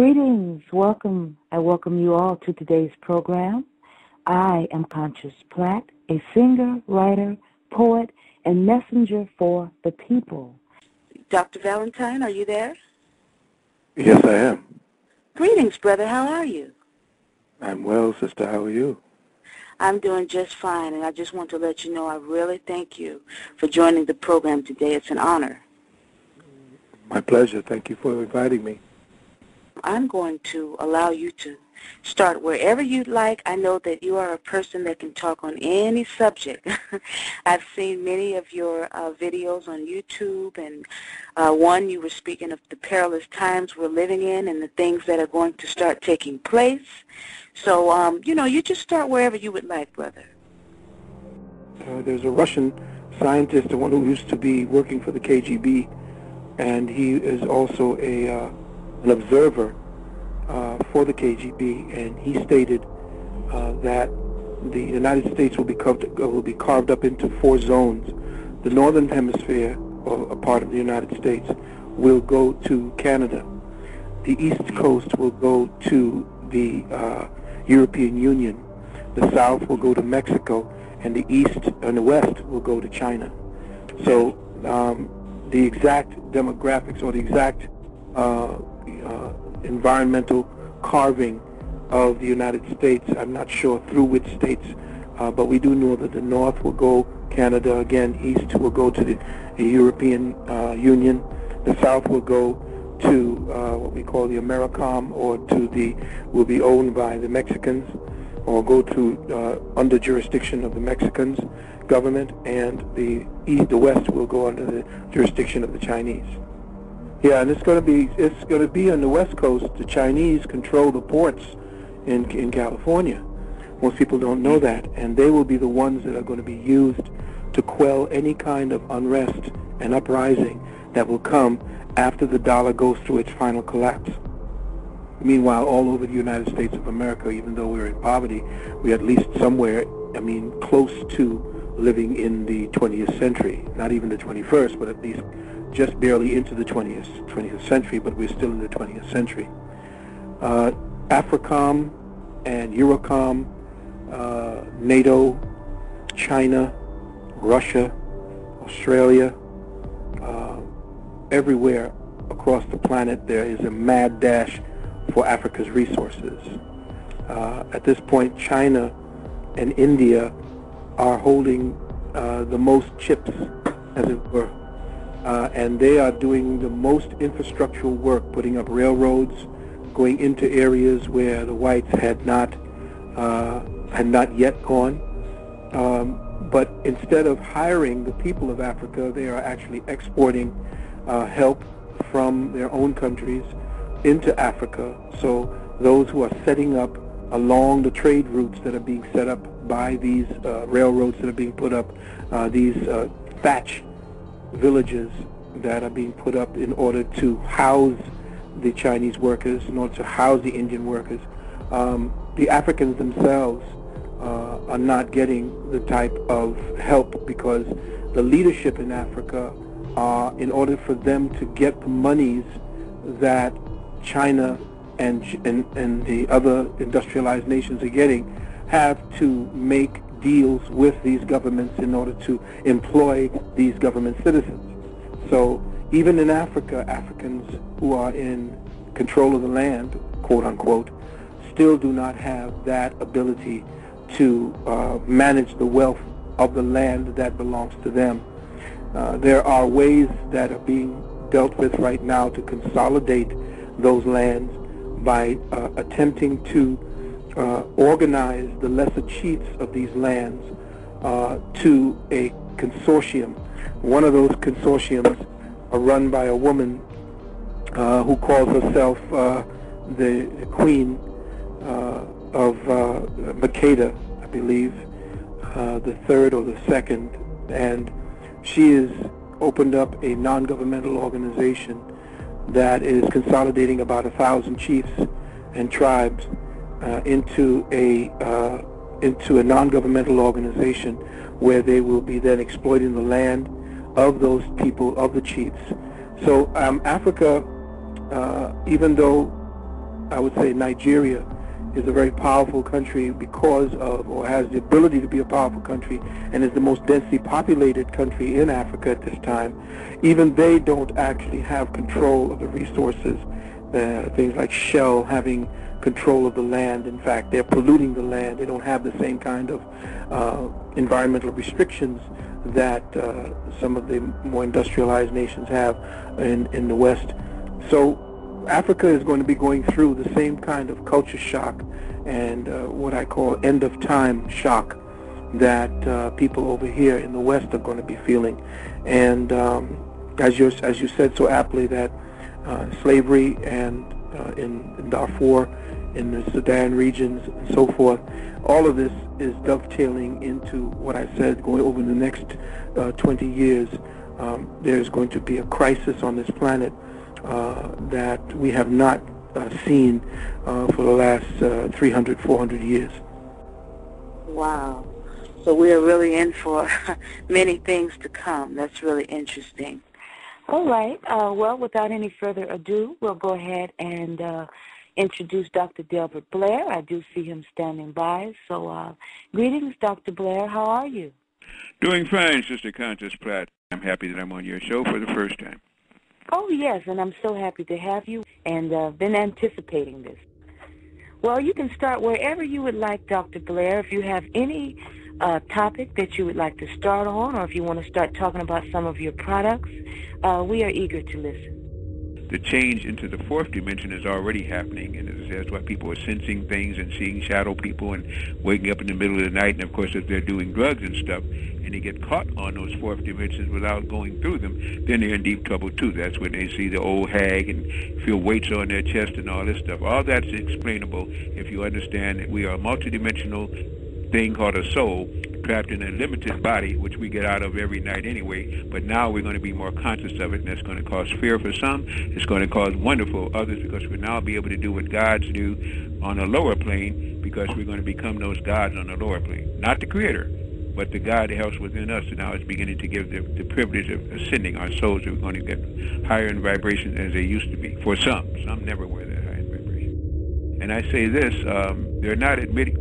Greetings. Welcome. I welcome you all to today's program. I am Conscious Plat, a singer, writer, poet, and messenger for the people. Dr. Valentine, are you there? Yes, I am. Greetings, brother. How are you? I'm well, sister. How are you? I'm doing just fine, and I just want to let you know I really thank you for joining the program today. It's an honor. My pleasure. Thank you for inviting me. I'm going to allow you to start wherever you'd like. I know that you are a person that can talk on any subject. I've seen many of your videos on YouTube, and one you were speaking of the perilous times we're living in and the things that are going to start taking place. So, you just start wherever you would like, brother. There's a Russian scientist, the one who used to be working for the KGB, and he is also an observer for the KGB, and he stated that the United States will be carved up into 4 zones. The northern hemisphere, or a part of the United States, will go to Canada. The east coast will go to the European Union. The south will go to Mexico, and the east and the west will go to China. So the exact demographics or the exact environmental carving of the United States, I'm not sure through which states, but we do know that the north will go Canada, again, east will go to the European Union, the south will go to what we call the AmeriCom, or will be owned by the Mexicans, or go to under jurisdiction of the Mexicans government, and the west will go under the jurisdiction of the Chinese. Yeah, and it's going to be on the West Coast. The Chinese control the ports in California. Most people don't know that, and they will be the ones that are going to be used to quell any kind of unrest and uprising that will come after the dollar goes through its final collapse. Meanwhile, all over the United States of America, even though we're in poverty, we're at least somewhere, close to living in the 20th century. Not even the 21st, but at least just barely into the 20th century, but we're still in the 20th century. AFRICOM and EUROCOM, NATO, China, Russia, Australia, everywhere across the planet there is a mad dash for Africa's resources. At this point, China and India are holding the most chips, as it were. And they are doing the most infrastructural work, putting up railroads, going into areas where the whites had not yet gone. But instead of hiring the people of Africa, they are actually exporting help from their own countries into Africa. So those who are setting up along the trade routes that are being set up by these railroads that are being put up, these thatch villages that are being put up in order to house the Chinese workers, in order to house the Indian workers. The Africans themselves are not getting the type of help, because the leadership in Africa, in order for them to get the monies that China and the other industrialized nations are getting, have to make deals with these governments in order to employ these government citizens. So even in Africa, Africans who are in control of the land, quote unquote, still do not have that ability to manage the wealth of the land that belongs to them. There are ways that are being dealt with right now to consolidate those lands by attempting to organize the lesser chiefs of these lands to a consortium. One of those consortiums are run by a woman who calls herself the Queen of Makeda, I believe, the third or the second, and she has opened up a non-governmental organization that is consolidating about 1,000 chiefs and tribes into a non-governmental organization where they will be then exploiting the land of those people, of the chiefs. So Africa, even though I would say Nigeria is a very powerful country because of, or has the ability to be a powerful country, and is the most densely populated country in Africa at this time. Even they don't actually have control of the resources, things like Shell having control of the land. In fact, they're polluting the land. They don't have the same kind of environmental restrictions that some of the more industrialized nations have in the West. So Africa is going to be going through the same kind of culture shock and what I call end-of-time shock that people over here in the West are going to be feeling. And as you said so aptly, that slavery and in Darfur, in the Sudan regions, and so forth, all of this is dovetailing into what I said, going over the next 20 years. There's going to be a crisis on this planet that we have not seen for the last 300, 400 years. Wow. So we are really in for many things to come. That's really interesting. All right. Well, without any further ado, we'll go ahead and introduce Dr. Delbert Blair. I do see him standing by. So greetings, Dr. Blair. How are you? Doing fine, Sister Conscious Plat. I'm happy that I'm on your show for the first time. Oh, yes, and I'm so happy to have you, and been anticipating this. Well, you can start wherever you would like, Dr. Blair. If you have any topic that you would like to start on, or if you want to start talking about some of your products, we are eager to listen. The change into the fourth dimension is already happening, and that's why people are sensing things and seeing shadow people and waking up in the middle of the night. And, of course, if they're doing drugs and stuff and they get caught on those fourth dimensions without going through them, then they're in deep trouble, too. That's when they see the old hag and feel weights on their chest and all this stuff. All that's explainable if you understand that we are a multidimensional thing called a soul, trapped in a limited body, which we get out of every night anyway, but now we're going to be more conscious of it, and that's going to cause fear for some. It's going to cause wonderful others, because we'll now be able to do what gods do on a lower plane, because we're going to become those gods on the lower plane. Not the creator, but the God that helps within us, and now it's beginning to give the privilege of ascending. Our souls are going to get higher in vibration as they used to be. For some never were that high in vibration. And I say this, they're not admitting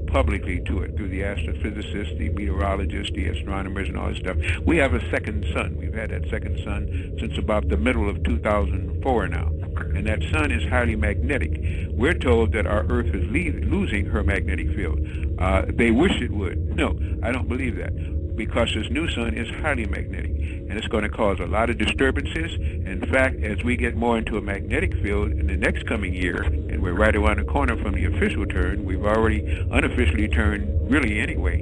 publicly to it through the astrophysicists, the meteorologists, the astronomers, and all this stuff. We have a second sun. We've had that second sun since about the middle of 2004 now. And that sun is highly magnetic. We're told that our Earth is losing her magnetic field. They wish it would. No, I don't believe that, because this new sun is highly magnetic, and it's going to cause a lot of disturbances. In fact, as we get more into a magnetic field in the next coming year, and we're right around the corner from the official turn, we've already unofficially turned really anyway,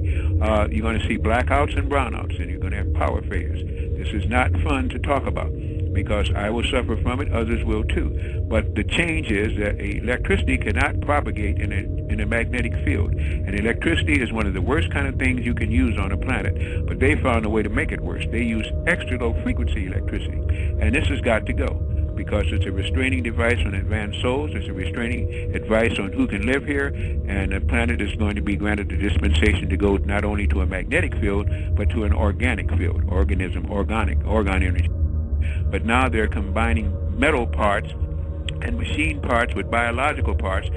you're going to see blackouts and brownouts, and you're going to have power failures. This is not fun to talk about, because I will suffer from it, others will too. But the change is that electricity cannot propagate in a magnetic field. And electricity is one of the worst kind of things you can use on a planet. But they found a way to make it worse. They use extra low frequency electricity. And this has got to go, because it's a restraining device on advanced souls. It's a restraining advice on who can live here. And the planet is going to be granted the dispensation to go not only to a magnetic field, but to an organic field, organ energy. But now they're combining metal parts and machine parts with biological parts,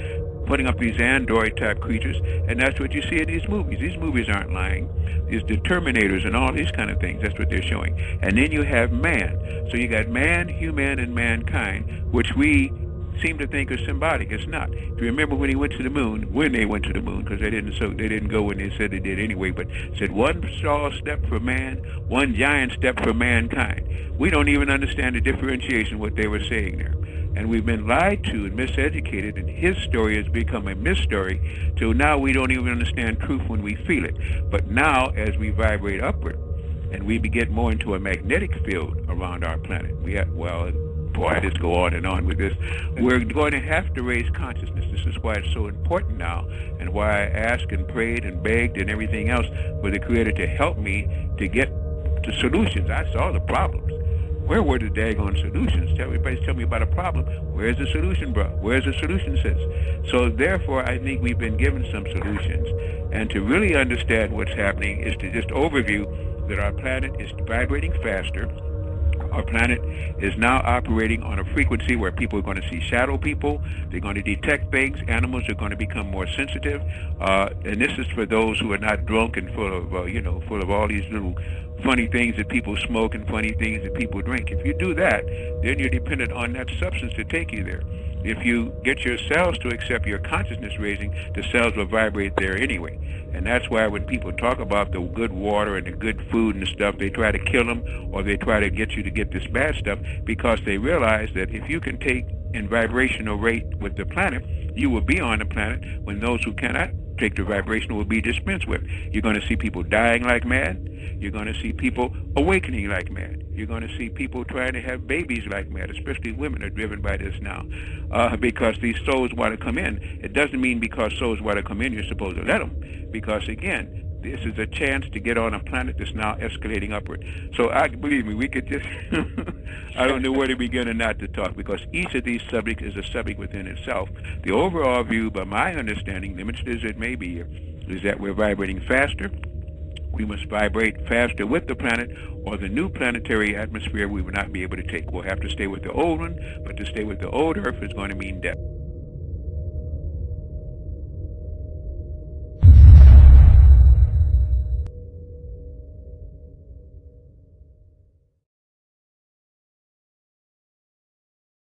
putting up these android-type creatures, and that's what you see in these movies. These movies aren't lying. These the Terminators and all these kind of things, that's what they're showing. And then you have man. So you got man, human, and mankind, which we seem to think are symbolic. It's not. If you remember when they went to the moon, because they didn't go when they said they did anyway, but said one small step for man, one giant step for mankind. We don't even understand the differentiation what they were saying there. And we've been lied to and miseducated, and his story has become a mystery, so now we don't even understand truth when we feel it. But now, as we vibrate upward, and we get more into a magnetic field around our planet, I just go on and on with this. We're going to have to raise consciousness. This is why it's so important now, and why I asked and prayed and begged and everything else for the Creator to help me to get to solutions. I saw the problems. Where were the daggone solutions? Everybody's telling me about a problem. Where's the solution, bro? Where's the solution, sis? So therefore, I think we've been given some solutions. And to really understand what's happening is to just overview that our planet is vibrating faster. our planet is now operating on a frequency where people are going to see shadow people. They're going to detect things. Animals are going to become more sensitive. And this is for those who are not drunk and full of, full of all these little funny things that people smoke and funny things that people drink. If you do that, then you're dependent on that substance to take you there. If you get your cells to accept your consciousness raising, the cells will vibrate there anyway. And that's why when people talk about the good water and the good food and stuff, they try to kill them, or they try to get you to get this bad stuff, because they realize that if you can take in vibrational rate with the planet, you will be on the planet when those who cannot take the vibration will be dispensed with. You're going to see people dying like mad. You're going to see people awakening like mad. You're going to see people trying to have babies like mad, especially women are driven by this now, because these souls want to come in. It doesn't mean because souls want to come in, you're supposed to let them, because again, this is a chance to get on a planet that's now escalating upward. So believe me, we could just, I don't know where to begin and not to talk, because each of these subjects is a subject within itself. The overall view, by my understanding, limited as it may be, is that we're vibrating faster. We must vibrate faster with the planet, or the new planetary atmosphere we will not be able to take. We'll have to stay with the old one, but to stay with the old Earth is going to mean death.